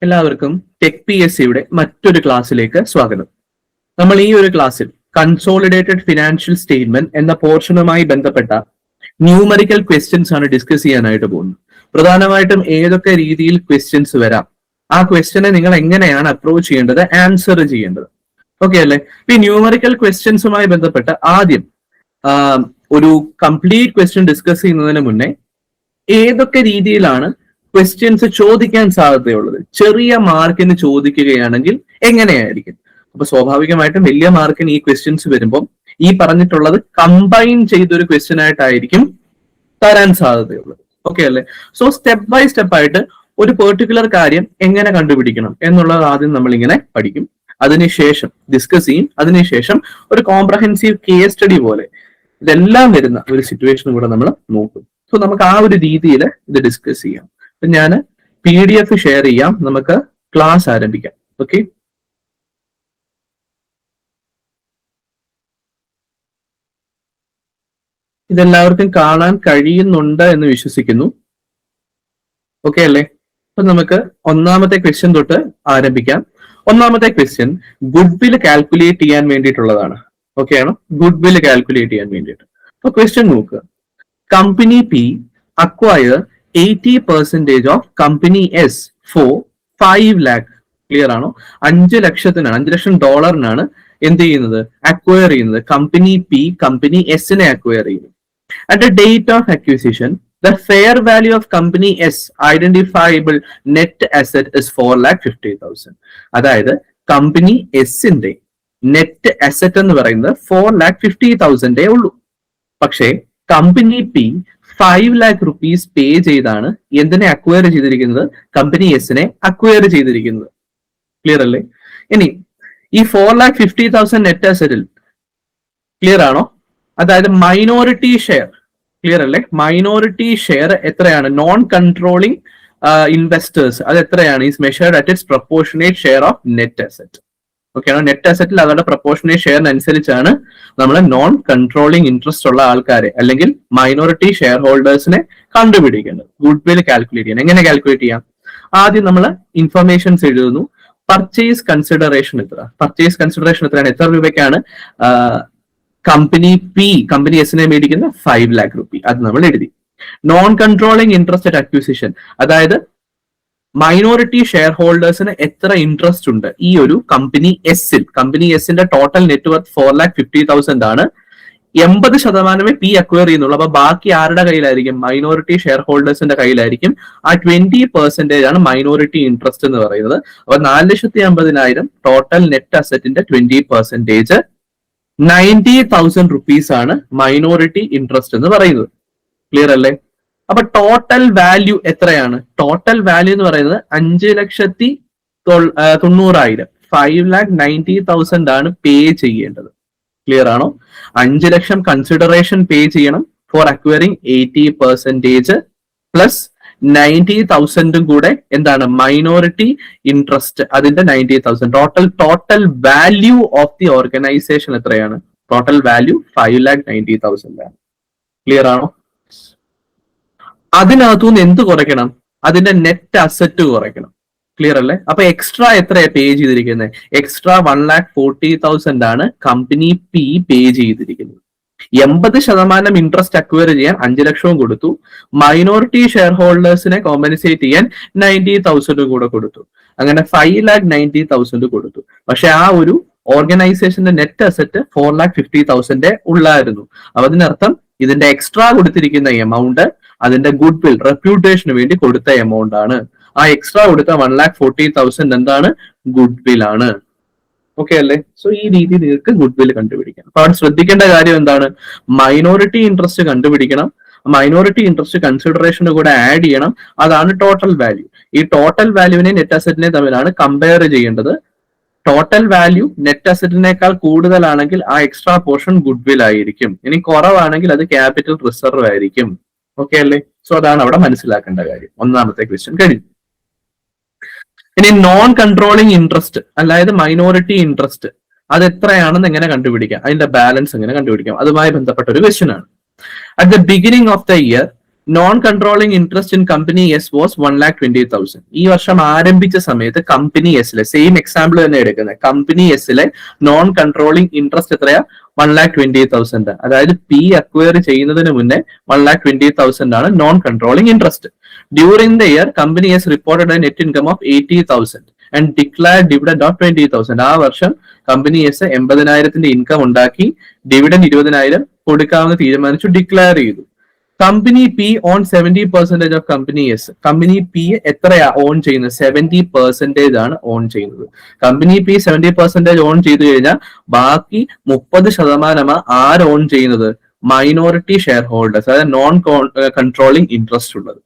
എല്ലാവർക്കും tech P S സിയുടെ മറ്റൊരു ക്ലാസ്സിലേക്ക് സ്വാഗതം. നമ്മൾ ഈ ഒരു ക്ലാസ്സിൽ കൺസോളിഡേറ്റഡ് ഫിനാൻഷ്യൽ സ്റ്റേറ്റ്മെന്റ് എന്ന പോർഷനുമായി ബന്ധപ്പെട്ട ന്യൂമറിക്കൽ ക്വസ്റ്റ്യൻസ് ആണ് ഡിസ്കസ് ചെയ്യാനായിട്ട് പോകുന്നത്. പ്രധാനമായിട്ടും ഏതൊക്കെ രീതിയിൽ ക്വസ്റ്റ്യൻസ് വരാം, ആ ക്വസ്റ്റ്യനെ നിങ്ങൾ എങ്ങനെയാണ് അപ്രോച്ച് ചെയ്യേണ്ടത്, ആൻസർ ചെയ്യേണ്ടത്, ഓക്കെ അല്ലേ? ഈ ന്യൂമറിക്കൽ ക്വസ്റ്റ്യൻസുമായി ബന്ധപ്പെട്ട് ആദ്യം ഒരു കംപ്ലീറ്റ് ക്വസ്റ്റ്യൻ ഡിസ്കസ് ചെയ്യുന്നതിന് മുന്നേ ഏതൊക്കെ രീതിയിലാണ് ക്വസ്റ്റ്യൻസ് ചോദിക്കാൻ സാധ്യതയുള്ളത്, ചെറിയ മാർക്കിന് ചോദിക്കുകയാണെങ്കിൽ എങ്ങനെയായിരിക്കും? അപ്പൊ സ്വാഭാവികമായിട്ടും വലിയ മാർക്കിന് ഈ ക്വസ്റ്റ്യൻസ് വരുമ്പോൾ ഈ പറഞ്ഞിട്ടുള്ളത് കമ്പൈൻ ചെയ്തൊരു ക്വസ്റ്റ്യൻ ആയിട്ടായിരിക്കും തരാൻ സാധ്യതയുള്ളത്, ഓക്കെ അല്ലേ? സോ സ്റ്റെപ്പ് ബൈ സ്റ്റെപ്പ് ആയിട്ട് ഒരു പെർട്ടിക്കുലർ കാര്യം എങ്ങനെ കണ്ടുപിടിക്കണം എന്നുള്ളത് ആദ്യം നമ്മൾ ഇങ്ങനെ പഠിക്കും, അതിനുശേഷം ഡിസ്കസ് ചെയ്യും, അതിനുശേഷം ഒരു കോംപ്രഹെൻസീവ് കേസ് സ്റ്റഡി പോലെ ഇതെല്ലാം വരുന്ന ഒരു സിറ്റുവേഷൻ കൂടെ നമ്മൾ നോക്കും. സോ നമുക്ക് ആ ഒരു രീതിയിൽ ഇത് ഡിസ്കസ് ചെയ്യാം. ഞാൻ PDF ഷെയർ ചെയ്യാം, നമുക്ക് ക്ലാസ് ആരംഭിക്കാം. ഓക്കെ, ഇതെല്ലാവർക്കും കാണാൻ കഴിയുന്നുണ്ട് എന്ന് വിശ്വസിക്കുന്നു, ഓക്കെ അല്ലേ? അപ്പൊ നമുക്ക് ഒന്നാമത്തെ ക്വസ്റ്റ്യൻ തൊട്ട് ആരംഭിക്കാം. ഒന്നാമത്തെ ക്വസ്റ്റ്യൻ ഗുഡ് വിൽ കാൽക്കുലേറ്റ് ചെയ്യാൻ വേണ്ടിയിട്ടുള്ളതാണ്, ഓക്കെ ആണോ? ഗുഡ് വിൽ കാൽക്കുലേറ്റ് ചെയ്യാൻ വേണ്ടിയിട്ട്. അപ്പൊ ക്വസ്റ്റ്യൻ നോക്കുക. Company P acquire 80% of company S for 5 lakh. Clear ആണോ? 5 ലക്ഷത്തിനാണ്, $5 ലക്ഷം എന്ത് ചെയ്യുന്നത്, അക്വയർ ചെയ്യുന്നത്. കമ്പനി പി കമ്പനി എസിനെ അക്വയർ ചെയ്യുന്നു. At the date of acquisition the fair value of company S identifiable net asset is 4,50,000. അതായത് കമ്പനി എസിന്റെ നെറ്റ് അസറ്റ് എന്ന് പറയുന്നത് 4,50,000 ഉള്ളൂ. പക്ഷേ കമ്പനി പി 5 lakh rupees പേ ചെയ്താണ് എന്തിനെ അക്വയർ ചെയ്തിരിക്കുന്നത്, കമ്പനി എസിനെ അക്വയർ ചെയ്തിരിക്കുന്നത്. ക്ലിയർ അല്ലേ? ഇനി ഈ 4,50,000 നെറ്റ് അസറ്റിൽ ക്ലിയർ ആണോ? അതായത് മൈനോറിറ്റി ഷെയർ, ക്ലിയർ അല്ലേ? മൈനോറിറ്റി ഷെയർ എത്രയാണ്? നോൺ കൺട്രോളിംഗ് ഇൻവെസ്റ്റേഴ്സ് അത് എത്രയാണ്? Is measured at its proportionate share of net asset. Okay ആണോ? നെറ്റ് അസറ്റിൽ അവരുടെ പ്രൊപ്പോർഷനേറ്റ് ഷെയറിനനുസരിച്ചാണ് നമ്മൾ നോൺ കൺട്രോളിംഗ് ഇൻട്രസ്റ്റ് ഉള്ള ആൾക്കാരെ അല്ലെങ്കിൽ മൈനോറിറ്റി ഷെയർ ഹോൾഡേഴ്സിനെ കണ്ടുപിടിക്കേണ്ടത്. ഗുഡ് വിൽ കാൽക്കുലേറ്റ് ചെയ്യാൻ എങ്ങനെ കാൽക്കുലേറ്റ് ചെയ്യാം? ആദ്യം നമ്മൾ ഇൻഫർമേഷൻസ് എഴുതുന്നു. പർച്ചേസ് കൺസിഡറേഷൻ എത്ര? പർച്ചേസ് കൺസിഡറേഷൻ എത്രയാണ്? എത്ര രൂപയ്ക്കാണ് കമ്പനി പി കമ്പനി എസിനെ മേടിക്കുന്ന? 5 lakh rupees. അത് നമ്മൾ എഴുതി. Non controlling interest at acquisition, അതായത് മൈനോറിറ്റി ഷെയർ ഹോൾഡേഴ്സിന് എത്ര ഇൻട്രസ്റ്റ് ഉണ്ട് ഈ ഒരു കമ്പനി എസിൽ? കമ്പനി എസിന്റെ ടോട്ടൽ നെറ്റ്വർത്ത് 4,50,000 ആണ്. 80% പി അക്വയർ ചെയ്യുന്നുള്ളൂ. അപ്പൊ ബാക്കി ആരുടെ കയ്യിലായിരിക്കും? Minority share ഹോൾഡേഴ്സിന്റെ കയ്യിലായിരിക്കും. ആ 20% ആണ് മൈനോറിറ്റി ഇൻട്രസ്റ്റ് എന്ന് പറയുന്നത്. അപ്പൊ 4,50,000 ടോട്ടൽ നെറ്റ് അസറ്റിന്റെ 20% 90,000 rupees ആണ് മൈനോറിറ്റി ഇൻട്രസ്റ്റ് എന്ന് പറയുന്നത്. ക്ലിയർ അല്ലേ? അപ്പൊ ടോട്ടൽ വാല്യൂ എത്രയാണ്? ടോട്ടൽ വാല്യൂ എന്ന് പറയുന്നത് 5,90,000 5,90,000 ആണ് പേ ചെയ്യേണ്ടത്. ക്ലിയർ ആണോ? 5 ലക്ഷം കൺസിഡറേഷൻ പേ ചെയ്യണം ഫോർ അക്വയറിംഗ് 80% പ്ലസ് 90,000 കൂടെ എന്താണ്? മൈനോറിറ്റി ഇൻട്രസ്റ്റ് അതിന്റെ 90,000. Total value of the organisation എത്രയാണ്? ടോട്ടൽ വാല്യൂ 5,90,000 ആണ്. ക്ലിയർ ആണോ? അതിനകത്തുനിന്ന് എന്ത് കുറയ്ക്കണം? അതിന്റെ നെറ്റ് അസറ്റ് കുറയ്ക്കണം. ക്ലിയർ അല്ലേ? അപ്പൊ എക്സ്ട്രാ എത്രയാണ് പേ ചെയ്തിരിക്കുന്നത്? എക്സ്ട്രാ 1,40,000 ആണ് കമ്പനി പി പേ ചെയ്തിരിക്കുന്നത്. 80% ഇൻട്രസ്റ്റ് അക്വയർ ചെയ്യാൻ 5 ലക്ഷവും കൊടുത്തു. മൈനോറിറ്റി ഷെയർ ഹോൾഡേഴ്സിനെ കോമ്പൻസേറ്റ് ചെയ്യാൻ 90,000 കൂടെ കൊടുത്തു. അങ്ങനെ 5,90,000 കൊടുത്തു. പക്ഷെ ആ ഒരു ഓർഗനൈസേഷന്റെ നെറ്റ് അസറ്റ് 4,50,000 ഉള്ളായിരുന്നു. അപ്പൊ അതിനർത്ഥം ഇതിന്റെ എക്സ്ട്രാ കൊടുത്തിരിക്കുന്ന എമൗണ്ട് അതിന്റെ ഗുഡ് വിൽ റെപ്യൂട്ടേഷന് വേണ്ടി കൊടുത്ത എമൗണ്ട് ആണ്. ആ എക്സ്ട്രാ കൊടുത്ത 1,40,000 എന്താണ്? ഗുഡ് വിൽ ആണ്. ഓക്കെ അല്ലേ? സോ ഈ രീതി നിങ്ങൾക്ക് ഗുഡ് വിൽ കണ്ടുപിടിക്കാം. അപ്പൊ അവിടെ ശ്രദ്ധിക്കേണ്ട കാര്യം എന്താണ്? മൈനോറിറ്റി ഇൻട്രസ്റ്റ് കണ്ടുപിടിക്കണം. മൈനോറിറ്റി ഇൻട്രസ്റ്റ് കൺസിഡറേഷന് കൂടെ ആഡ് ചെയ്യണം. അതാണ് ടോട്ടൽ വാല്യൂ. ഈ ടോട്ടൽ വാല്യൂവിനെ നെറ്റ് അസറ്റിനെ തമ്മിലാണ് കമ്പയർ ചെയ്യേണ്ടത്. ടോട്ടൽ വാല്യൂ നെറ്റ് അസറ്റിനേക്കാൾ കൂടുതലാണെങ്കിൽ ആ എക്സ്ട്രാ പോർഷൻ ഗുഡ് വിൽ ആയിരിക്കും. ഇനി കുറവാണെങ്കിൽ അത് ക്യാപിറ്റൽ റിസർവ് ആയിരിക്കും. ഓക്കെ അല്ലേ? സോ അതാണ് അവിടെ മനസ്സിലാക്കേണ്ട കാര്യം. ഒന്നാമത്തെ ക്വസ്റ്റ്യൻ കഴിഞ്ഞു. ഇനി നോൺ കൺട്രോളിംഗ് ഇൻട്രസ്റ്റ് അതായത് മൈനോറിറ്റി ഇൻട്രസ്റ്റ് അത് എത്രയാണെന്ന് എങ്ങനെ കണ്ടുപിടിക്കാം? അതിന്റെ ബാലൻസ് എങ്ങനെ കണ്ടുപിടിക്കാം? അതുമായി ബന്ധപ്പെട്ട ഒരു ക്വസ്റ്റ്യൻ ആണ്. At the beginning of the year, non controlling interest in company S was 1,20,000. ഈ വർഷം ആരംഭിച്ച സമയത്ത് കമ്പനി എസിലെ സെയിം എക്സാമ്പിൾ തന്നെ എടുക്കുന്നത്. കമ്പനി എസിലെ നോൺ കൺട്രോളിംഗ് ഇൻട്രസ്റ്റ് എത്രയാ? 1,20,000. അതായത് പി അക്വയർ ചെയ്യുന്നതിന് മുന്നേ 1,20,000 ആണ് non controlling interest. During the year company S reported A net income of 80,000 and declared dividend of 20,000. ആ വർഷം കമ്പനി എസ് 80,000 ഇൻകം ഉണ്ടാക്കി, ഡിവിഡൻഡ് 20,000 കൊടുക്കാമെന്ന് തീരുമാനിച്ചു, ഡിക്ലയർ ചെയ്തു. Company P on 70% of company S. Company P എത്രയാ ഓൺ ചെയ്യുന്നത്? 70% ആണ് on ചെയ്യുന്നത്. കമ്പനി പി 70% ഓൺ ചെയ്തു കഴിഞ്ഞാൽ ബാക്കി 30% ആര് ഓൺ ചെയ്യുന്നത്? മൈനോറിറ്റി ഷെയർ ഹോൾഡേഴ്സ്, അതായത് നോൺ കൺട്രോളിംഗ് ഇൻട്രസ്റ്റ് ഉള്ളത്.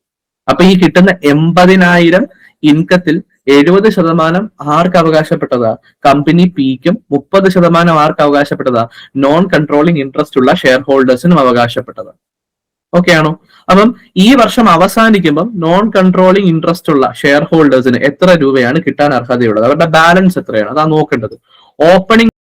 അപ്പൊ ഈ കിട്ടുന്ന 80,000 ഇൻകത്തിൽ 70% ആർക്ക് അവകാശപ്പെട്ടതാ? കമ്പനി പിക്കും. 30% ആർക്ക് അവകാശപ്പെട്ടതാ? നോൺ കൺട്രോളിംഗ് ഇൻട്രസ്റ്റ് ഉള്ള ഷെയർ ഹോൾഡേഴ്സിനും അവകാശപ്പെട്ടതാ. ഓക്കെ ആണോ? അപ്പം ഈ വർഷം അവസാനിക്കുമ്പോൾ നോൺ കൺട്രോളിംഗ് ഇൻട്രസ്റ്റ് ഉള്ള ഷെയർ ഹോൾഡേഴ്സിന് എത്ര രൂപയാണ് കിട്ടാൻ അർഹതയുള്ളത്? അവരുടെ ബാലൻസ് എത്രയാണ്? അതാ നോക്കേണ്ടത്. ഓപ്പണിംഗ്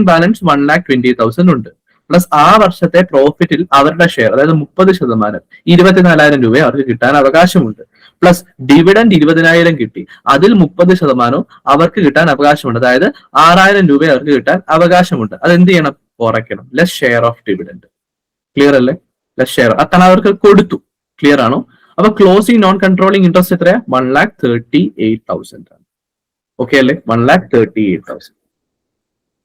ബാലൻസ് 1,20,000 ഉണ്ട്. പ്ലസ് ആ വർഷത്തെ പ്രോഫിറ്റിൽ അവരുടെ ഷെയർ, അതായത് 30%, 24,000 രൂപ അവർക്ക് കിട്ടാൻ അവകാശമുണ്ട്. പ്ലസ് ഡിവിഡൻഡ് 20,000 കിട്ടി, അതിൽ 30% അവർക്ക് കിട്ടാൻ അവകാശമുണ്ട്. അതായത് 6,000 രൂപ അവർക്ക് കിട്ടാൻ അവകാശമുണ്ട്. അത് എന്ത് ചെയ്യണം? കുറയ്ക്കണം. Less share of dividend. Clear അല്ലേ? ലെസ് ഷെയർ അതാണ് അവർക്ക് കൊടുത്തു. ക്ലിയർ ആണോ? അപ്പൊ ക്ലോസിംഗ് നോൺ കൺട്രോളിംഗ് ഇൻട്രസ്റ്റ് എത്രയാ? 1,38,000 ആണ്. ഓക്കെ അല്ലേ? 1,38,000.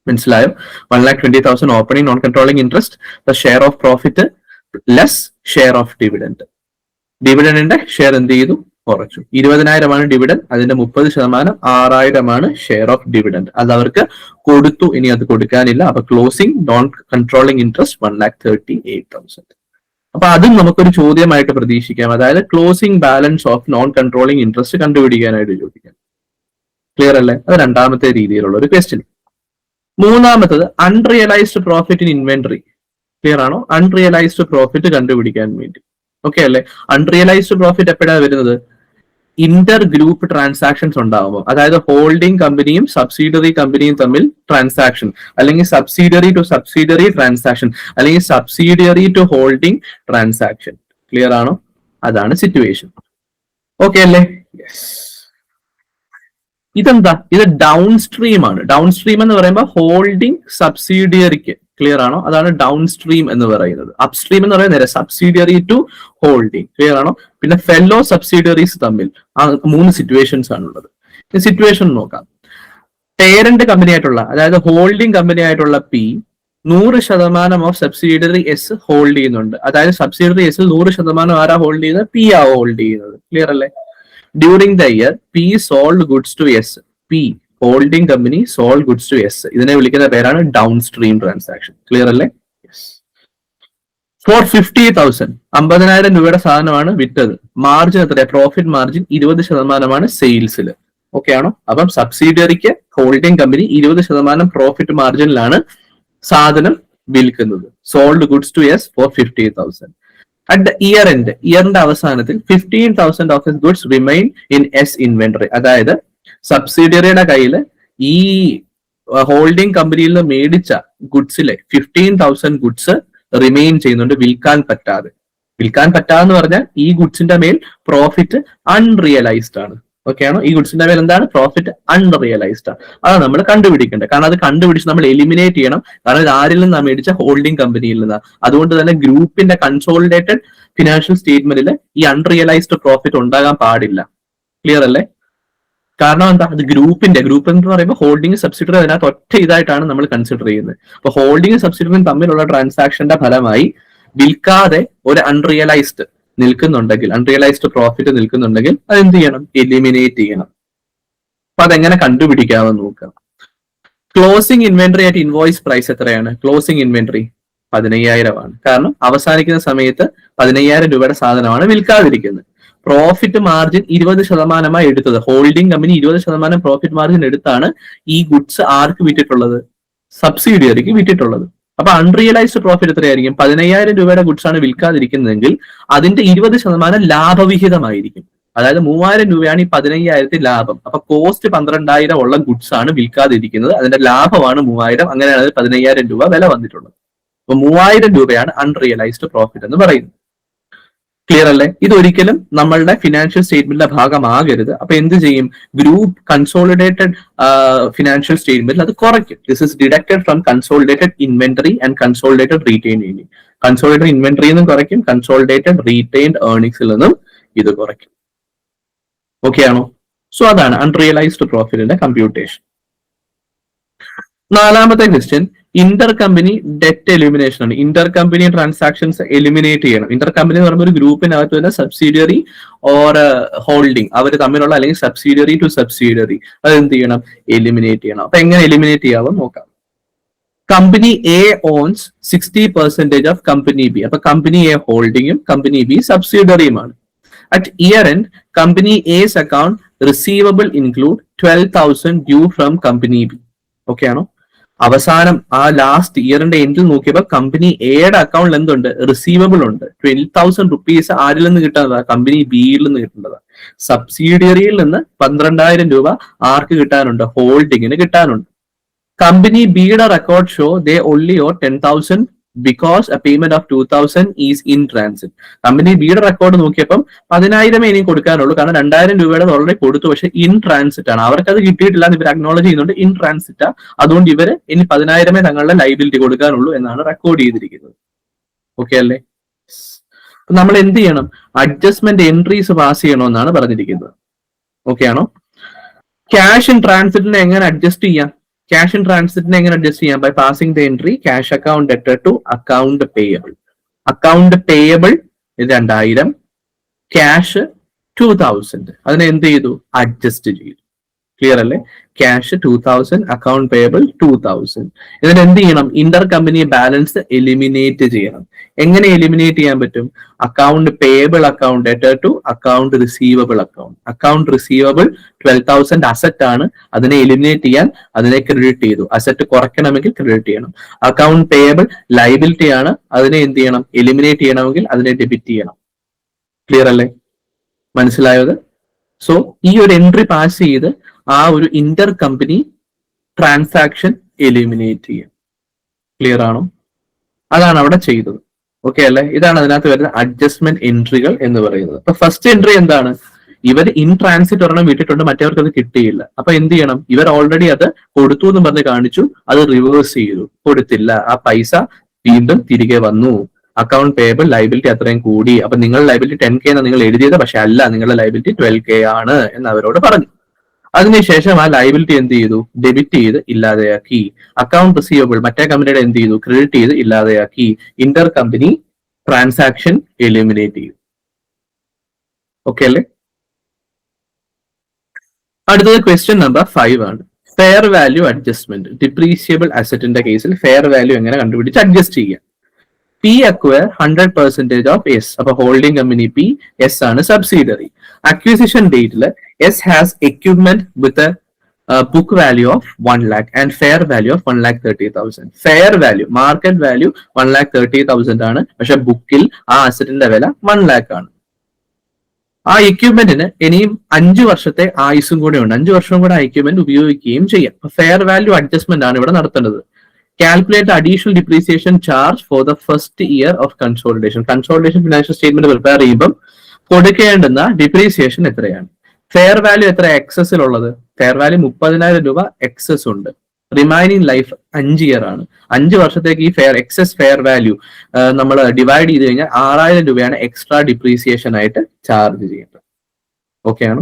മനസ്സിലായോ? 1,20,000 opening non controlling interest, share of profit less share of dividend. ഡിവിഡൻഡിന്റെ ഷെയർ എന്ത് ചെയ്തു? കുറച്ചു. 20,000 ഡിവിഡൻഡ്, അതിന്റെ 30% 6,000 ഷെയർ ഓഫ് ഡിവിഡൻഡ്. അത് അവർക്ക് കൊടുത്തു, ഇനി അത് കൊടുക്കാനില്ല. അപ്പൊ ക്ലോസിംഗ് നോൺ കൺട്രോളിംഗ് ഇൻട്രസ്റ്റ് 1,38,000. അപ്പൊ അതും നമുക്കൊരു ചോദ്യമായിട്ട് പ്രതീക്ഷിക്കാം. അതായത് closing balance of non controlling interest കണ്ടുപിടിക്കാനായിട്ട് ചോദിക്കാം. ക്ലിയർ അല്ലേ? അത് രണ്ടാമത്തെ രീതിയിലുള്ള ഒരു ക്വസ്റ്റ്യൻ. മൂന്നാമത്തത് unrealised profit in inventory. Clear ആണോ? അൺറിയലൈസ്ഡ് പ്രോഫിറ്റ് കണ്ടുപിടിക്കാൻ വേണ്ടി. ഓക്കെ അല്ലേ? അൺറിയലൈസ്ഡ് പ്രോഫിറ്റ് എപ്പോഴാണ് വരുന്നത്? ഇന്റർ ഗ്രൂപ്പ് ട്രാൻസാക്ഷൻസ് ഉണ്ടാകുമ്പോൾ, അതായത് ഹോൾഡിംഗ് കമ്പനിയും സബ്സിഡിയറി കമ്പനിയും തമ്മിൽ ട്രാൻസാക്ഷൻ, അല്ലെങ്കിൽ സബ്സിഡിയറി ടു സബ്സിഡിയറി ട്രാൻസാക്ഷൻ, അല്ലെങ്കിൽ subsidiary to holding transaction. Clear ആണോ? അതാണ് സിറ്റുവേഷൻ. ഓക്കെ അല്ലേ? യെസ്. ഇതെന്താ? ഇത് ഡൗൺ സ്ട്രീം ആണ്. ഡൗൺ സ്ട്രീം എന്ന് പറയുമ്പോൾ ഹോൾഡിംഗ് സബ്സിഡിയറിക്ക്. ക്ലിയർ ആണോ? അതാണ് ഡൗൺ സ്ട്രീം എന്ന് പറയുന്നത്. അപ് സ്ട്രീം എന്ന് പറയുന്നത് സബ്സിഡിയറി ടു ഹോൾഡിംഗ്. ക്ലിയർ ആണോ? പിന്നെ ഫെല്ലോ സബ്സിഡിയറീസ് തമ്മിൽ ആ 3 സിറ്റുവേഷൻസ് ആണുള്ളത്. സിറ്റുവേഷൻ നോക്കാം. പേരന്റ് കമ്പനി ആയിട്ടുള്ള, അതായത് ഹോൾഡിംഗ് കമ്പനി ആയിട്ടുള്ള P 100% of subsidiary S hold ചെയ്യുന്നുണ്ട്. അതായത് സബ്സിഡിയറി എസിൽ 100% ആരാ ഹോൾഡ് ചെയ്യുന്നത്? പി ആ ഹോൾഡ് ചെയ്യുന്നത്. ക്ലിയർ അല്ലേ? During the year P sold goods to S. P holding company sold goods to S. ഇതിനെ വിളിക്കുന്ന പേരാണ് ഡൗൺ സ്ട്രീം ട്രാൻസാക്ഷൻ. ക്ലിയർ അല്ലേ? ഫോർ 50,000, 50,000 രൂപയുടെ സാധനമാണ് വിറ്റത്. മാർജിൻ എത്രയാ? Profit margin 20% സെയിൽസിൽ. ഓക്കെ ആണോ? അപ്പം സബ്സിഡിയറിക്ക് ഹോൾഡിംഗ് കമ്പനി 20% പ്രോഫിറ്റ് മാർജിനിലാണ് സാധനം വിൽക്കുന്നത്. Sold goods to S for 50,000. At the year end, ഇയറിന്റെ അവസാനത്തിൽ 15,000 of his goods remain in S inventory. അതായത് സബ്സിഡിയറിയുടെ കയ്യിൽ ഈ ഹോൾഡിംഗ് കമ്പനിയിൽ നിന്ന് മേടിച്ച ഗുഡ്സിലെ 15,000 ഗുഡ്സ് റിമെയിൻ ചെയ്യുന്നുണ്ട്, വിൽക്കാൻ പറ്റാതെ. വിൽക്കാൻ പറ്റാന്ന് പറഞ്ഞാൽ ഈ ഗുഡ്സിന്റെ മേൽ പ്രോഫിറ്റ് അൺറിയലൈസ്ഡ് ആണ്. ഓക്കെ ആണോ? ഈ ഗുഡ്സിന്റെ മേൽ എന്താണ്? പ്രോഫിറ്റ് അൺറിയലൈസ്ഡ് ആണ്. അതാണ് നമ്മൾ കണ്ടുപിടിക്കേണ്ടത്. കാരണം അത് കണ്ടുപിടിച്ച് നമ്മൾ എലിമിനേറ്റ് ചെയ്യണം. കാരണം ഇത് ആരിൽ നിന്നാണ് മേടിച്ച? ഹോൾഡിംഗ് കമ്പനിയിൽ നിന്നാണ്. അതുകൊണ്ട് തന്നെ ഗ്രൂപ്പിന്റെ കൺസോളിഡേറ്റഡ് ഫിനാൻഷ്യൽ സ്റ്റേറ്റ്മെന്റിൽ ഈ അൺറിയലൈസ്ഡ് പ്രോഫിറ്റ് ഉണ്ടാകാൻ പാടില്ല. ക്ലിയർ അല്ലേ? കാരണം എന്താ? അത് ഗ്രൂപ്പ് എന്ന് പറയുമ്പോൾ ഹോൾഡിംഗ് സബ്സിഡിയറി അതിനകത്ത് ഒറ്റ ഇതായിട്ടാണ് നമ്മൾ കൺസിഡർ ചെയ്യുന്നത്. അപ്പൊ ഹോൾഡിംഗ് സബ്സിഡിയറിയും തമ്മിലുള്ള ട്രാൻസാക്ഷന്റെ ഫലമായി വിൽക്കാതെ ഒരു അൺറിയലൈസ്ഡ് നിൽക്കുന്നുണ്ടെങ്കിൽ, അൺറിയലൈസ്ഡ് പ്രോഫിറ്റ് നിൽക്കുന്നുണ്ടെങ്കിൽ അത് എന്ത് ചെയ്യണം? എലിമിനേറ്റ് ചെയ്യണം. അപ്പൊ അതെങ്ങനെ കണ്ടുപിടിക്കാമെന്ന് നോക്കാം. ക്ലോസിംഗ് ഇൻവെന്ററി ആയിട്ട് ഇൻവോയ്സ് പ്രൈസ് എത്രയാണ്? ക്ലോസിംഗ് ഇൻവെന്ററി 15,000 ആണ്. കാരണം അവസാനിക്കുന്ന സമയത്ത് 15,000 രൂപയുടെ സാധനമാണ് വിൽക്കാതിരിക്കുന്നത്. പ്രോഫിറ്റ് മാർജിൻ 20% എടുത്തത്. ഹോൾഡിംഗ് കമ്പനി 20% പ്രോഫിറ്റ് മാർജിൻ എടുത്താണ് ഈ ഗുഡ്സ് ആർക്ക് വിറ്റിട്ടുള്ളത്? സബ്സിഡിയറിക്ക് വിറ്റിട്ടുള്ളത്. അപ്പൊ അൺറിയലൈസ്ഡ് പ്രോഫിറ്റ് എത്രയായിരിക്കും? 15,000 രൂപയുടെ ഗുഡ്സ് ആണ് വിൽക്കാതിരിക്കുന്നതെങ്കിൽ അതിന്റെ 20% ലാഭവിഹിതമായിരിക്കും. അതായത് 3,000 രൂപയാണ് ഈ 15,000 ലാഭം. അപ്പൊ കോസ്റ്റ് 12,000 ഉള്ള ഗുഡ്സ് ആണ് വിൽക്കാതിരിക്കുന്നത്. അതിന്റെ ലാഭമാണ് 3,000. അങ്ങനെയാണ് 15,000 രൂപ വില വന്നിട്ടുള്ളത്. അപ്പൊ 3000 രൂപയാണ് അൺറിയലൈസ്ഡ് പ്രോഫിറ്റ് എന്ന് പറയുന്നത്. ക്ലിയർ അല്ലേ? ഇതൊരിക്കലും നമ്മളുടെ ഫിനാൻഷ്യൽ സ്റ്റേറ്റ്മെന്റിന്റെ ഭാഗമാകരുത്. അപ്പൊ എന്ത് ചെയ്യും? ഗ്രൂപ്പ് കൺസോളിഡേറ്റഡ് ഫിനാൻഷ്യൽ സ്റ്റേറ്റ്മെന്റിൽ അത് കുറയ്ക്കും. This is deducted from consolidated inventory and consolidated retained earning. Consolidated ഇൻവെന്ററിയിൽ നിന്നും കുറയ്ക്കും, കൺസോളിഡേറ്റഡ് റീറ്റെയിൻഡ് ഏർണിംഗ്സിൽ നിന്നും ഇത് കുറയ്ക്കും. ഓക്കെ ആണോ? സോ അതാണ് അൺറിയലൈസ്ഡ് പ്രോഫിറ്റിന്റെ കമ്പ്യൂട്ടേഷൻ. നാലാമത്തെ question Inter company debt elimination ആണ്. ഇന്റർ കമ്പനി ട്രാൻസാക്ഷൻസ് എലിമിനേറ്റ് ചെയ്യണം. ഇന്റർ കമ്പനി എന്ന് പറയുമ്പോൾ ഒരു ഗ്രൂപ്പിനകത്ത് തന്നെ സബ്സിഡിയറി ഓർ ഹോൾഡിംഗ് അവർ തമ്മിലുള്ള അല്ലെങ്കിൽ സബ്സിഡിയറി ടു സബ്സിഡിയറി അത് എന്ത് ചെയ്യണം? എലിമിനേറ്റ് ചെയ്യണം. അപ്പൊ എങ്ങനെ എലിമിനേറ്റ് ചെയ്യാവും നോക്കാം. Company A owns 60% of company B. അപ്പൊ കമ്പനി എ ഹോൾഡിങ്ങും കമ്പനി ബി സബ്സിഡിയറിയുമാണ്. At year end, company A's account receivable include 12,000 due from company B. Okay ആണോ? അവസാനം ആ ലാസ്റ്റ് ഇയറിന്റെ എൻഡിൽ നോക്കിയപ്പോൾ കമ്പനി എയുടെ അക്കൗണ്ടിൽ എന്തുണ്ട്? റിസീവബിൾ ഉണ്ട്. 12,000 റുപ്പീസ് ആരിൽ നിന്ന് കിട്ടുന്നതാണ്? കമ്പനി ബിയിൽ നിന്ന് കിട്ടുന്നതാണ്. സബ്സിഡിയറിയിൽ നിന്ന് 12,000 രൂപ ആർക്ക് കിട്ടാനുണ്ട്? ഹോൾഡിങ്ങിന് കിട്ടാനുണ്ട്. കമ്പനി ബിയുടെ record show they only or 10,000 because A payment of 2,000 is in transit. Company ബിയുടെ റെക്കോർഡ് നോക്കിയപ്പം 10,000 ഇനി കൊടുക്കാനുള്ളൂ. കാരണം 2,000 രൂപയുടെ ഓൾറെഡി കൊടുത്തു. പക്ഷെ ഇൻ ട്രാൻസിറ്റ് ആണ്. അവർക്ക് അത് കിട്ടിയിട്ടില്ല എന്ന് ഇവർ അക്നോളജ് ചെയ്യുന്നുണ്ട്. ഇൻ ട്രാൻസിറ്റ് അതുകൊണ്ട് ഇവര് ഇനി 10,000 തങ്ങളുടെ ലൈബിലിറ്റി കൊടുക്കാനുള്ളൂ എന്നാണ് റെക്കോർഡ് ചെയ്തിരിക്കുന്നത്. ഓക്കെ അല്ലേ? നമ്മൾ എന്ത് ചെയ്യണം? അഡ്ജസ്റ്റ്മെന്റ് എൻട്രീസ് പാസ് ചെയ്യണമെന്നാണ് പറഞ്ഞിരിക്കുന്നത്. ഓക്കെ ആണോ? ക്യാഷ് ഇൻ ട്രാൻസിറ്റിനെ എങ്ങനെ അഡ്ജസ്റ്റ് ചെയ്യാം? ക്യാഷ് ഇൻ ട്രാൻസിറ്റിനെ എങ്ങനെ അഡ്ജസ്റ്റ് ചെയ്യാം? By passing the entry cash account debtor to account payable. Account payable 2,000, cash 2,000. അതിനെ എന്ത് ചെയ്തു? അഡ്ജസ്റ്റ് ചെയ്തു. ക്ലിയർ അല്ലേ? Cash 2,000, account payable 2,000. ഇതിന് എന്ത് ചെയ്യണം? ഇന്റർ കമ്പനി ബാലൻസ് എലിമിനേറ്റ് ചെയ്യണം. എങ്ങനെ എലിമിനേറ്റ് ചെയ്യാൻ പറ്റും? Account payable account debtor to account receivable account. Account receivable 12,000 asset ആണ്. അതിനെ എലിമിനേറ്റ് ചെയ്യാൻ അതിനെ ക്രെഡിറ്റ് ചെയ്തു. അസറ്റ് കുറയ്ക്കണമെങ്കിൽ ക്രെഡിറ്റ് ചെയ്യണം. അക്കൗണ്ട് പേയബിൾ ലൈബിലിറ്റി ആണ്. അതിനെ എന്ത് ചെയ്യണം? എലിമിനേറ്റ് ചെയ്യണമെങ്കിൽ അതിനെ ഡെബിറ്റ് ചെയ്യണം. ക്ലിയർ അല്ലേ? മനസ്സിലായത്? സോ ഈ ഒരു എൻട്രി പാസ് ചെയ്ത് ആ ഒരു ഇന്റർ കമ്പനി ട്രാൻസാക്ഷൻ എലിമിനേറ്റ് ചെയ്യാം. ക്ലിയർ ആണോ? അതാണ് അവിടെ ചെയ്തത്. ഓക്കെ അല്ലെ? ഇതാണ് അതിനകത്ത് വരുന്ന അഡ്ജസ്റ്റ്മെന്റ് എൻട്രികൾ എന്ന് പറയുന്നത്. അപ്പൊ ഫസ്റ്റ് എൻട്രി എന്താണ്? ഇവർ ഇൻ ട്രാൻസിറ്റ് ഒരെണ്ണം വിട്ടിട്ടുണ്ട്, മറ്റവർക്ക് അത് കിട്ടിയില്ല. അപ്പൊ എന്ത് ചെയ്യണം? ഇവർ ഓൾറെഡി അത് കൊടുത്തു എന്ന് പറഞ്ഞ് കാണിച്ചു, അത് റിവേഴ്സ് ചെയ്തു. കൊടുത്തില്ല, ആ പൈസ വീണ്ടും തിരികെ വന്നു. അക്കൗണ്ട് പേയബിൾ ലൈബിലിറ്റി അത്രയും കൂടി. അപ്പൊ നിങ്ങളുടെ ലൈബിലിറ്റി 10K എന്നാണ് നിങ്ങൾ എഴുതിയത്, പക്ഷെ അല്ല, നിങ്ങളുടെ ലൈബിലിറ്റി 12K ആണ് എന്ന് അവരോട് പറഞ്ഞു. അതിനുശേഷം ആ ലൈബിലിറ്റി എന്ത് ചെയ്തു? ഡെബിറ്റ് ചെയ്ത് ഇല്ലാതെയാക്കി. അക്കൗണ്ട് റിസീവബിൾ മറ്റേ കമ്പനിയുടെ എന്ത് ചെയ്തു? ക്രെഡിറ്റ് ചെയ്ത് ഇല്ലാതെയാക്കി. ഇന്റർ കമ്പനി ട്രാൻസാക്ഷൻ എലിമിനേറ്റ് ചെയ്തു. ഓക്കെ അല്ലേ? അടുത്തത് ക്വസ്റ്റ്യൻ നമ്പർ 5 ആണ്. Fair value adjustment. ഡിപ്രീസിയബിൾ അസറ്റിന്റെ കേസിൽ ഫെയർ വാല്യൂ എങ്ങനെ കണ്ടുപിടിച്ച് അഡ്ജസ്റ്റ് ചെയ്യാം? P acquire 100% of S. അപ്പൊ ഹോൾഡിംഗ് കമ്പനി P, S ആണ് സബ്സിഡിയറി. അക്വിസിഷൻ ഡേറ്റിൽ S has equipment with a book value of 1 lakh and fair value of 1,30,000. Fair value market value 1,30,000 ആണ്. പക്ഷെ ബുക്കിൽ ആ അസറ്റിന്റെ വില 1 lakh ആണ്. ആ എക്യുപ്മെന്റിന് ഇനിയും 5 വർഷത്തെ ആയുസും കൂടെ ഉണ്ട്. 5 വർഷം കൂടെ ആ എക്യുപ്മെന്റ് ഉപയോഗിക്കുകയും ചെയ്യാം. ഫെയർ വാല്യൂ അഡ്ജസ്റ്റ്മെന്റ് ആണ് ഇവിടെ നടത്തേണ്ടത്. Calculate additional depreciation charge for the first year of consolidation. Consolidation financial statement prepare ചെയ്യുമ്പോൾ കൊടുക്കേണ്ടുന്ന ഡിപ്രീസിയേഷൻ എത്രയാണ്? ഫെയർ വാല്യൂ എത്ര എക്സസിൽ ഉള്ളത്? ഫെയർ വാല്യൂ 30,000 രൂപ എക്സസ് ഉണ്ട്. റിമൈനിങ് ലൈഫ് 5 ഇയർ ആണ്. 5 വർഷത്തേക്ക് ഈ എക്സസ് ഫെയർ വാല്യൂ നമ്മൾ ഡിവൈഡ് ചെയ്ത് കഴിഞ്ഞാൽ 6,000 രൂപയാണ് എക്സ്ട്രാ ഡിപ്രീസിയേഷൻ ആയിട്ട് ചാർജ് ചെയ്യേണ്ടത്. ഓക്കെ ആണ്.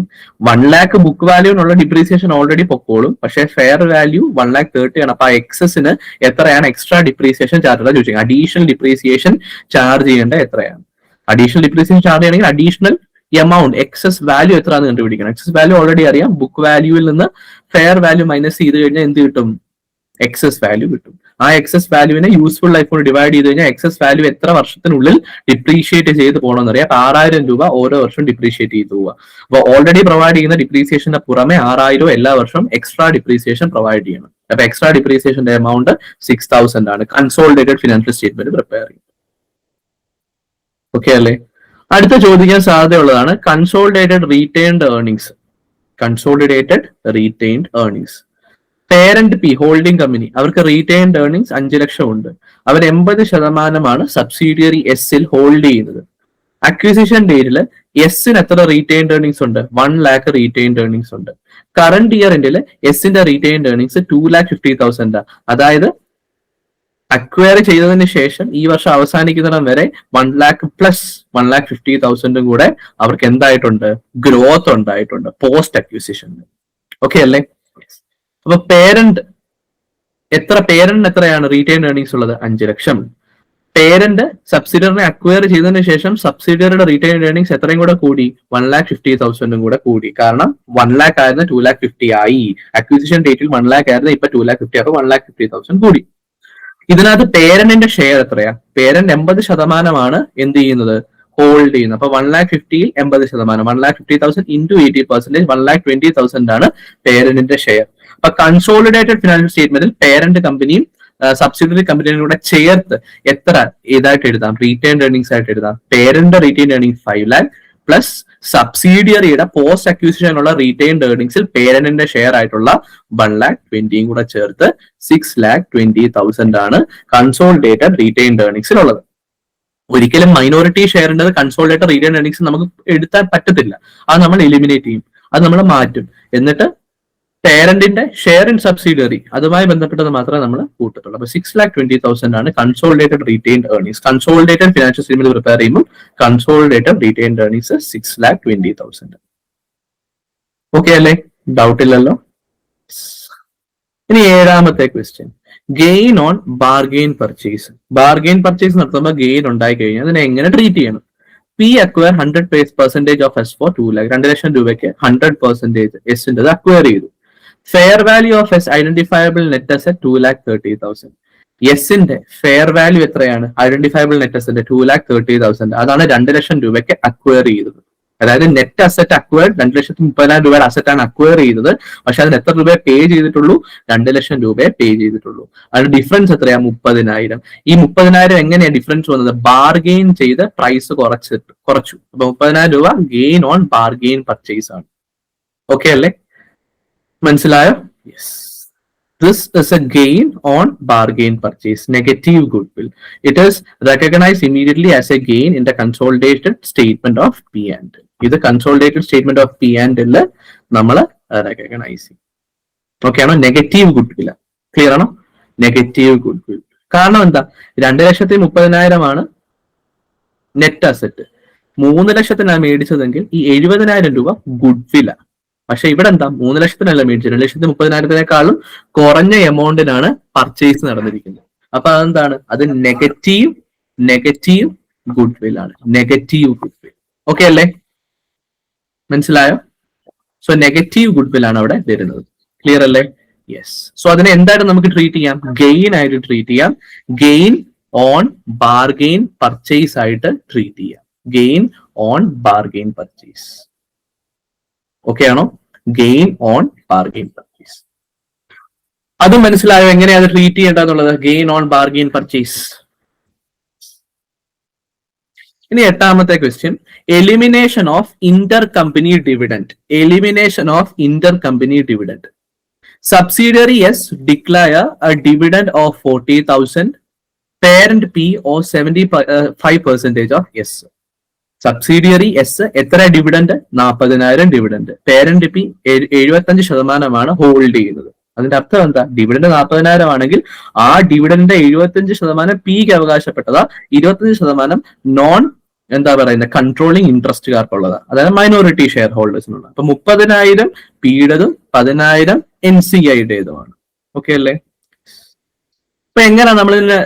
1 lakh ബുക്ക് വാല്യൂന്നുള്ള ഡിപ്രീസിയേഷൻ ഓൾറെഡി പൊക്കോളും. പക്ഷേ ഫെയർ വാല്യൂ 1,30,000 ആണ്. അപ്പൊ ആ എക്സസിന് എത്രയാണ് എക്സ്ട്രാ ഡിപ്രീസിയേഷൻ ചാർജ് ചോദിച്ചത്? അഡീഷണൽ ഡിപ്രീസിയേഷൻ ചാർജ് ചെയ്യേണ്ട എത്രയാണ്? അഡീഷണൽ ഡിപ്രീസിയേഷൻ ചാർജ് ചെയ്യണമെങ്കിൽ അഡീഷണൽ എമൗണ്ട് എക്സസ് വാല്യൂ എത്രയാണെന്ന് കണ്ടുപിടിക്കണം. എക്സസ് വാല്യൂ ഓൾറെഡി അറിയാം. ബുക്ക് വാല്യൂവിൽ നിന്ന് ഫെയർ വാല്യൂ മൈനസ് ചെയ്ത് കഴിഞ്ഞാൽ എന്ത് കിട്ടും? എക്സസ് വാല്യൂ കിട്ടും. ആ എക്സസ് വാല്യൂവിനെ യൂസ്ഫുൾ ലൈഫ് കൊണ്ട് ഡിവൈഡ് ചെയ്ത് കഴിഞ്ഞാൽ എക്സസ് വാല്യൂ എത്ര വർഷത്തിനുള്ളിൽ ഡിപ്രീഷിയേറ്റ് ചെയ്ത് പോകണമെന്ന് അറിയാം. 6,000 രൂപ ഓരോ വർഷം ഡിപ്രീഷിയേറ്റ് ചെയ്ത് പോവുക. അപ്പൊ ഓൾറെഡി പ്രൊവൈഡ് ചെയ്യുന്ന ഡിപ്രീസിയേഷന്റെ പുറമെ 6,000 എല്ലാ വർഷവും എക്സ്ട്രാ ഡിപ്രീസിയേഷൻ പ്രൊവൈഡ് ചെയ്യണം. അപ്പൊ എക്സ്ട്രാ ഡിപ്രീസിയേഷന്റെ എമൗണ്ട് 6,000 ആണ്. കൺസോളിഡേറ്റഡ് ഫിനാൻഷ്യൽ സ്റ്റേറ്റ്മെന്റ് പ്രിപ്പയർ ചെയ്യും. ഓക്കെ അല്ലേ? അടുത്ത ചോദിക്കാൻ സാധ്യതയുള്ളതാണ് consolidated retained earnings. Consolidated retained earnings parent P holding company അവർക്ക് റീറ്റെയിൻഡ് ഏർണിംഗ്സ് 5 ലക്ഷം ഉണ്ട്. അവർ 80% സബ്സിഡിയറി എസിൽ ഹോൾഡ് ചെയ്യുന്നത്. അക്വിസിഷൻ ഡേറ്റിൽ എസിന് എത്ര റീറ്റെയിൻഡ് ഏർണിംഗ്സ് ഉണ്ട്? 1 lakh റീറ്റെയിൻഡ് ഏർണിംഗ്സ് ഉണ്ട്. കറന്റ് ഇയർ എൻഡിൽ എസിന്റെ റീറ്റെയിൻഡ് ഏർണിംഗ്സ് 2,50,000. അതായത് അക്വയർ ചെയ്തതിന് ശേഷം ഈ വർഷം അവസാനിക്കുന്നിടം വരെ 1 lakh പ്ലസ് 1,50,000 കൂടെ അവർക്ക് എന്തായിട്ടുണ്ട്? ഗ്രോത്ത് ഉണ്ടായിട്ടുണ്ട് പോസ്റ്റ് അക്വിസിഷൻ. ഓക്കെ അല്ലേ? അപ്പൊ പേരന്റിന് എത്രയാണ് റീറ്റെയിൻ ഏർണിംഗ്സ് ഉള്ളത്? 5 ലക്ഷം. പേരന്റ് സബ്സിഡിയറിനെ അക്വയർ ചെയ്തതിനു ശേഷം സബ്സിഡിയറിയുടെ റീറ്റെയിൻ ഏർണിംഗ്സ് എത്രയും കൂടെ കൂടി? 1,50,000 കൂടെ കൂടി. കാരണം 1 lakh ആയിരുന്നു 2,50,000 ആയി. അക്വിസിഷൻ ഡേറ്റിൽ 1 lakh ആയിരുന്നു, ഇപ്പൊ 2,50,000, അപ്പൊ 1,50,000 കൂടി. ഇതിനകത്ത് പേരന്റിന്റെ ഷെയർ എത്രയാ? പേരന്റ് 80% എന്ത് ചെയ്യുന്നത്? ഹോൾഡ് ചെയ്യുന്നത്. അപ്പൊ 1,50,000 80%, 1,50,000 into 80%, 1,20,000 ആണ് പേരന്റിന്റെ ഷെയർ. അപ്പൊ കൺസോളിഡേറ്റഡ് ഫിനാൻഷ്യൽ സ്റ്റേറ്റ്മെന്റിൽ പേരന്റ് കമ്പനിയും സബ്സിഡിയറി കമ്പനിയും കൂടെ ചേർത്ത് എത്ര ഇതായിട്ട് എഴുതാം? റീറ്റെയിൻ ഏർണിംഗ്സ് ആയിട്ട് എഴുതാം. Parent retain earning 5 lakh plus സബ്സിഡിയറിയുടെ പോസ്റ്റ് അക്വിസിഷനുള്ള റീറ്റെയിൻഡ് ഏർണിംഗ്സിൽ പേരന്റിന്റെ ഷെയർ ആയിട്ടുള്ള 1,20,000 കൂടെ ചേർത്ത് 6,20,000 ആണ് കൺസോളിഡേറ്റഡ് റീറ്റെയിൻഡ് ഏർണിംഗ്സിലുള്ളത്. ഒരിക്കലും മൈനോറിറ്റി ഷെയറിന്റെ കൺസോളിഡേറ്റഡ് റീറ്റെയിൻഡ് ഏർണിംഗ്സ് നമുക്ക് എടുത്താൻ പറ്റത്തില്ല. അത് നമ്മൾ എലിമിനേറ്റ് ചെയ്യും, അത് നമ്മൾ മാറ്റും. എന്നിട്ട് പേരന്റിന്റെ ഷെയർ ഇൻ സബ്സിഡിയറി അതുമായി ബന്ധപ്പെട്ടത് മാത്രമേ നമ്മൾ കൂട്ടത്തുള്ളൂ. അപ്പൊ 6,20,000 ആണ് consolidated retained earnings. Consolidated financial statement prepare ചെയ്യുമ്പോൾ കൺസോളിഡേറ്റഡ് റീറ്റെയിൻഡ് ഏർണിംഗ്സ് 6,20,000. ഓക്കെ അല്ലേ? ഡൗട്ട് ഇല്ലല്ലോ? ഇനി 7ാമത്തെ question, gain on bargain purchase. Bargain purchase നടത്തുമ്പോൾ ഗെയിൻ ഉണ്ടായി കഴിഞ്ഞാൽ അതിനെ എങ്ങനെ ട്രീറ്റ് ചെയ്യണം? P acquire 100% of S for 2 lakh. 2 ലക്ഷം രൂപയ്ക്ക് 100% എസിന്റെ അക്വയർ ചെയ്തു. Fair value of S identifiable net asset 2,30,000. എസിന്റെ ഫെയർ വാല്യൂ എത്രയാണ്? Identifiable net asset 2,30,000. അതാണ് 2 ലക്ഷം രൂപയ്ക്ക് അക്വയർ ചെയ്തത്. അതായത് നെറ്റ് അസെറ്റ് അക്വയർഡ് 2,30,000 രൂപയുടെ അസെറ്റ് ആണ് അക്വയർ ചെയ്തത്. പക്ഷെ അതിന് എത്ര രൂപയെ പേ ചെയ്തിട്ടുള്ളൂ? 2 ലക്ഷം രൂപയെ പേ ചെയ്തിട്ടുള്ളൂ. അതിന്റെ ഡിഫറൻസ് എത്രയാ? 30,000. ഈ 30,000 എങ്ങനെയാണ് ഡിഫറൻസ് വന്നത്? ബാർഗെയിൻ ചെയ്ത് പ്രൈസ് കുറച്ചു. അപ്പൊ 30,000 രൂപ ഗെയിൻ ഓൺ ബാർഗെയിൻ പർച്ചേസ് ആണ്. ഓക്കെ അല്ലേ? മനസ്സിലായോ? Yes. This is a gain on bargain purchase, negative goodwill. It is recognized immediately as a gain in the consolidated statement of P&L. ഇത് consolidated statement of P&L നമ്മൾ recognise ചെയ്യും. Okay ആണോ? Negative goodwill. Clear ആണോ? Negative goodwill. കാരണം എന്താ? 2,30,000 ആണ് net asset. 3 ലക്ഷത്തിനാണ് മേടിച്ചതെങ്കിൽ ഈ 70,000 രൂപ ഗുഡ്വില്ല. പക്ഷെ ഇവിടെ എന്താ? 3 ലക്ഷത്തിനല്ല മേടിച്ചത്, 2,30,000 കുറഞ്ഞ എമൗണ്ടിനാണ് പർച്ചേസ് നടന്നിരിക്കുന്നത്. അപ്പൊ അതെന്താണ്? അത് നെഗറ്റീവ് ഗുഡ്വിൽ ആണ്. Negative goodwill. ഓക്കെ അല്ലേ? മനസ്സിലായോ? സോ നെഗറ്റീവ് ഗുഡ്വിൽ ആണ് അവിടെ വരുന്നത്. ക്ലിയർ അല്ലേ? യെസ്. സോ അതിനെ എന്തായിട്ട് നമുക്ക് ട്രീറ്റ് ചെയ്യാം? ഗെയിൻ ആയിട്ട് ട്രീറ്റ് ചെയ്യാം. ഗെയിൻ ഓൺ ബാർഗെയിൻ പർച്ചേസ് ആയിട്ട് ട്രീറ്റ് ചെയ്യാം. Gain on bargain purchase. Okay ആണോ? Gain on bargain purchase. അത് മനസ്സിലായോ എങ്ങനെയാണ് ട്രീറ്റ് ചെയ്യേണ്ടതെന്നുള്ളത്? Gain on bargain purchase. ഇനി 8ാമത്തെ question, elimination of inter company dividend. Elimination of inter company dividend. Subsidiary S declare a dividend of 40,000. Parent P or 75% of S. Subsidiary S എത്ര dividend? 40,000 dividend. Parent P 75% hold ചെയ്യുന്നത്. അതിന്റെ അർത്ഥം എന്താ? Dividend 40,000 ആണെങ്കിൽ ആ ഡിവിഡന്റിന്റെ 75% പിക്ക് അവകാശപ്പെട്ടതാ, 25% non controlling ഇൻട്രസ്റ്റുകാർക്കുള്ളതാ, അതായത് minority share ഹോൾഡേഴ്സിനുള്ള. അപ്പൊ 30,000 പിയുടേതും 10,000 NCIയുടേതുമാണ്. Okay അല്ലേ? അപ്പൊ എങ്ങനെയാണ് നമ്മൾ ഇതിന്റെ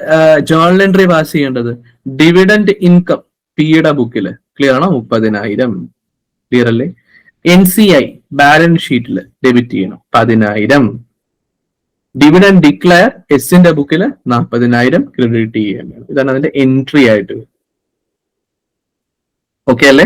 ജേർണൽ എൻട്രി പാസ് ചെയ്യേണ്ടത്? ഡിവിഡന്റ് ഇൻകം പിയുടെ ബുക്കിൽ ക്ലിയർ ആണോ? 30,000. ക്ലിയർ അല്ലേ? NCI ബാലൻസ് ഷീറ്റിൽ ഡെബിറ്റ് ചെയ്യണം 10,000. ഡിവിഡന്റ് ഡിക്ലെയർ എസിന്റെ ബുക്കിൽ 40,000 ക്രെഡിറ്റ് ചെയ്യേണ്ടത്. ഇതാണ് അതിന്റെ എൻട്രി ആയിട്ട്. ഓക്കെ അല്ലേ?